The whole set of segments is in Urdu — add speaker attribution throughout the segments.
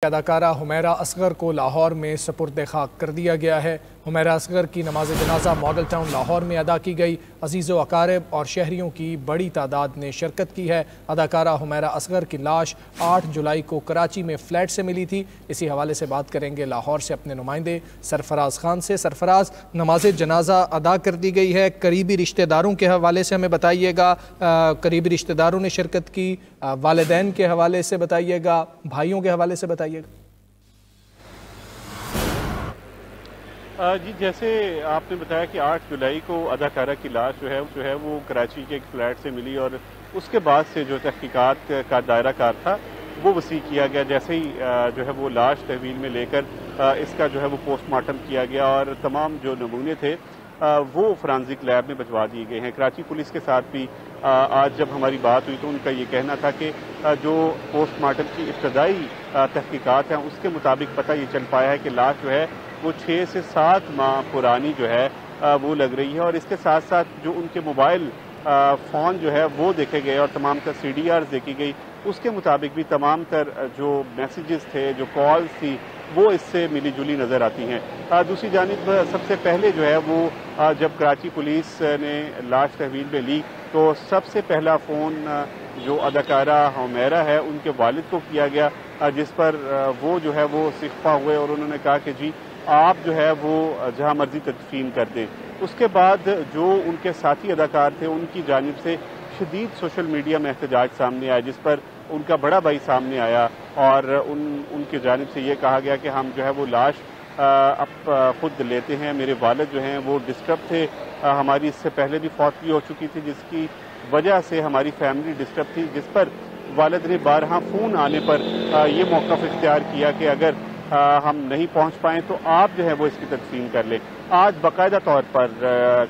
Speaker 1: اداکارہ حمیرہ اصغر کو لاہور میں سپرد خاک کر دیا گیا ہے۔ حمیرہ اصغر کی نماز جنازہ ماڈل ٹاؤن لاہور میں ادا کی گئی۔ عزیز و اقارب اور شہریوں کی بڑی تعداد نے شرکت کی ہے۔ اداکارہ حمیرہ اصغر کی لاش 8 جولائی کو کراچی میں فلیٹ سے ملی تھی۔ اسی حوالے سے بات کریں گے لاہور سے اپنے نمائندے سرفراز خان سے۔ سرفراز، نماز جنازہ ادا کر دی گئی ہے، قریبی رشتہ داروں کے حوالے سے ہمیں بتائیے گا، قریبی رشتہ داروں نے شرکت کی، والدین کے حوالے سے بتائیے گا، بھائیوں کے حوالے سے بتائیے گا۔
Speaker 2: جی، جیسے آپ نے بتایا کہ 8 جولائی کو اداکارہ کی لاش جو ہے وہ کراچی کے ایک فلیٹ سے ملی، اور اس کے بعد سے جو تحقیقات کا دائرہ کار تھا وہ وسیع کیا گیا۔ جیسے ہی جو ہے وہ لاش تحویل میں لے کر اس کا جو ہے وہ پوسٹ مارٹم کیا گیا، اور تمام جو نمونے تھے وہ فرانزک لیب میں بھجوا دیے گئے ہیں۔ کراچی پولیس کے ساتھ بھی آج جب ہماری بات ہوئی تو ان کا یہ کہنا تھا کہ جو پوسٹ مارٹم کی ابتدائی تحقیقات ہیں اس کے مطابق پتہ یہ چل پایا ہے کہ لاش جو ہے وہ 6 سے 7 ماہ پرانی جو ہے وہ لگ رہی ہے، اور اس کے ساتھ ساتھ جو ان کے موبائل فون جو ہے وہ دیکھے گئے اور تمام تر CDRs دیکھی گئی، اس کے مطابق بھی تمام تر جو میسیجز تھے، جو کالز تھی، وہ اس سے ملی جلی نظر آتی ہیں۔ دوسری جانب سب سے پہلے جو ہے وہ جب کراچی پولیس نے لاش تحویل میں لی تو سب سے پہلا فون جو اداکارہ حمیرہ ہے ان کے والد کو کیا گیا، جس پر وہ جو ہے وہ سخفہ ہوئے اور انہوں نے کہا کہ جی آپ جو ہے وہ جہاں مرضی تدفین کر دیں۔ اس کے بعد جو ان کے ساتھی اداکار تھے ان کی جانب سے شدید سوشل میڈیا میں احتجاج سامنے آیا، جس پر ان کا بڑا بھائی سامنے آیا اور ان کی جانب سے یہ کہا گیا کہ ہم جو ہے وہ لاش اب خود لیتے ہیں۔ میرے والد جو ہیں وہ ڈسٹرب تھے، ہماری اس سے پہلے بھی فوتگی ہو چکی تھی جس کی وجہ سے ہماری فیملی ڈسٹرب تھی، جس پر والد نے بارہا فون آنے پر یہ موقف اختیار کیا کہ اگر ہم نہیں پہنچ پائیں تو آپ جو ہے وہ اس کی تدفین کر لیں۔ آج باقاعدہ طور پر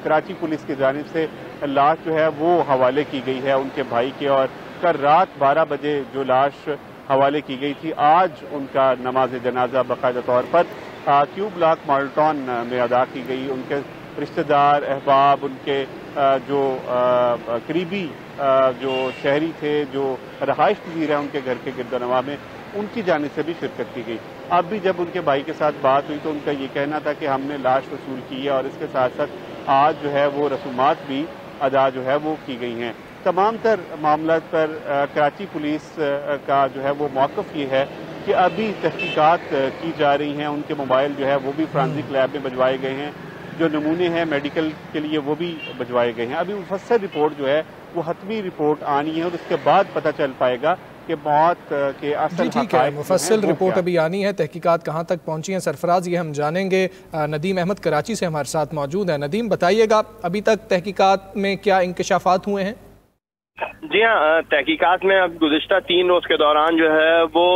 Speaker 2: کراچی پولیس کی جانب سے لاش جو ہے وہ حوالے کی گئی ہے ان کے بھائی کے، اور کل رات 12 بجے جو لاش حوالے کی گئی تھی، آج ان کا نماز جنازہ باقاعدہ طور پر کیو بلاک ماڈل ٹاؤن میں ادا کی گئی۔ ان کے رشتہ دار، احباب، ان کے جو قریبی جو شہری تھے، جو رہائش پذیر ہیں ان کے گھر کے گرد و نواح میں، ان کی جانب سے بھی شرکت کی گئی۔ اب بھی جب ان کے بھائی کے ساتھ بات ہوئی تو ان کا یہ کہنا تھا کہ ہم نے لاش وصول کی ہے، اور اس کے ساتھ ساتھ آج جو ہے وہ رسومات بھی ادا جو ہے وہ کی گئی ہیں۔ تمام تر معاملات پر کراچی پولیس کا جو ہے وہ موقف یہ ہے کہ ابھی تحقیقات کی جا رہی ہیں، ان کے موبائل جو ہے وہ بھی فرانزک لیب میں بھجوائے گئے ہیں، جو نمونے ہیں میڈیکل کے لیے وہ بھی بھجوائے گئے ہیں۔ ابھی مفصل رپورٹ جو ہے وہ حتمی رپورٹ آنی ہے، اور اس کے بعد پتہ چل پائے گا کہ موت کے اصل حقائق
Speaker 1: مفصل رپورٹ ابھی آنی ہے، تحقیقات کہاں تک پہنچی ہیں سرفراز یہ ہم جانیں گے۔ ندیم احمد کراچی سے ہمارے ساتھ موجود ہیں۔ ندیم، بتائیے گا ابھی تک تحقیقات میں کیا انکشافات ہوئے ہیں؟
Speaker 3: جی ہاں، تحقیقات میں اب گزشتہ 3 روز کے دوران جو ہے وہ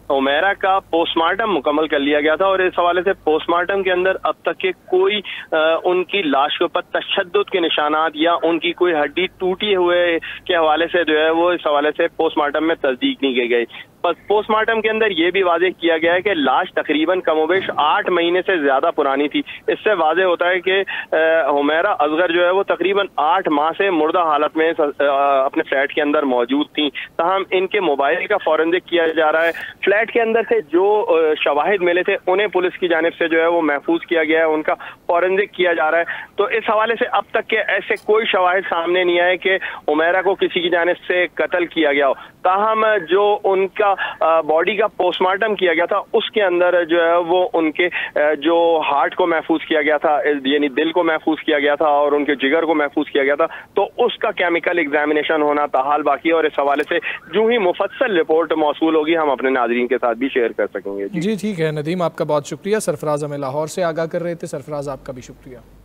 Speaker 3: حمیرہ کا پوسٹ مارٹم مکمل کر لیا گیا تھا، اور اس حوالے سے پوسٹ مارٹم کے اندر اب تک کے کوئی ان کی لاش کے اوپر تشدد کے نشانات یا ان کی کوئی ہڈی ٹوٹی ہوئے کے حوالے سے جو ہے وہ اس حوالے سے پوسٹ مارٹم میں تصدیق نہیں کی گئی۔ پوسٹ مارٹم کے اندر یہ بھی واضح کیا گیا ہے کہ لاش تقریباً کم و بیش 8 مہینے سے زیادہ پرانی تھی۔ اس سے واضح ہوتا ہے کہ حمیرہ اصغر جو ہے وہ تقریباً 8 ماہ سے مردہ حالت میں اپنے فلیٹ کے اندر موجود تھیں۔ تاہم ان کے موبائل کا فورنزک کیا جا رہا ہے۔ فلیٹ کے اندر سے جو شواہد ملے تھے انہیں پولیس کی جانب سے جو ہے وہ محفوظ کیا گیا ہے، ان کا فورنزک کیا جا رہا ہے۔ تو اس حوالے سے اب تک کے ایسے کوئی شواہد سامنے نہیں آئے کہ حمیرہ کو کسی کی جانب سے قتل کیا گیا ہو۔ تاہم جو ان کا باڈی کا پوسٹ مارٹم کیا گیا تھا اس کے اندر جو ہے وہ ان کے جو ہارٹ کو محفوظ کیا گیا تھا، یعنی دل کو محفوظ کیا گیا تھا اور ان کے جگر کو محفوظ کیا گیا تھا، تو اس کا کیمیکل ایگزامینیشن ہونا تاحال باقی ہے، اور اس حوالے سے جو ہی مفصل رپورٹ موصول ہوگی ہم اپنے ناظرین کے ساتھ بھی شیئر کر سکیں گے۔
Speaker 1: جی ٹھیک ہے ندیم، آپ کا بہت شکریہ۔ سرفراز ہمیں لاہور سے آگاہ کر رہے تھے۔ سرفراز، آپ کا بھی شکریہ۔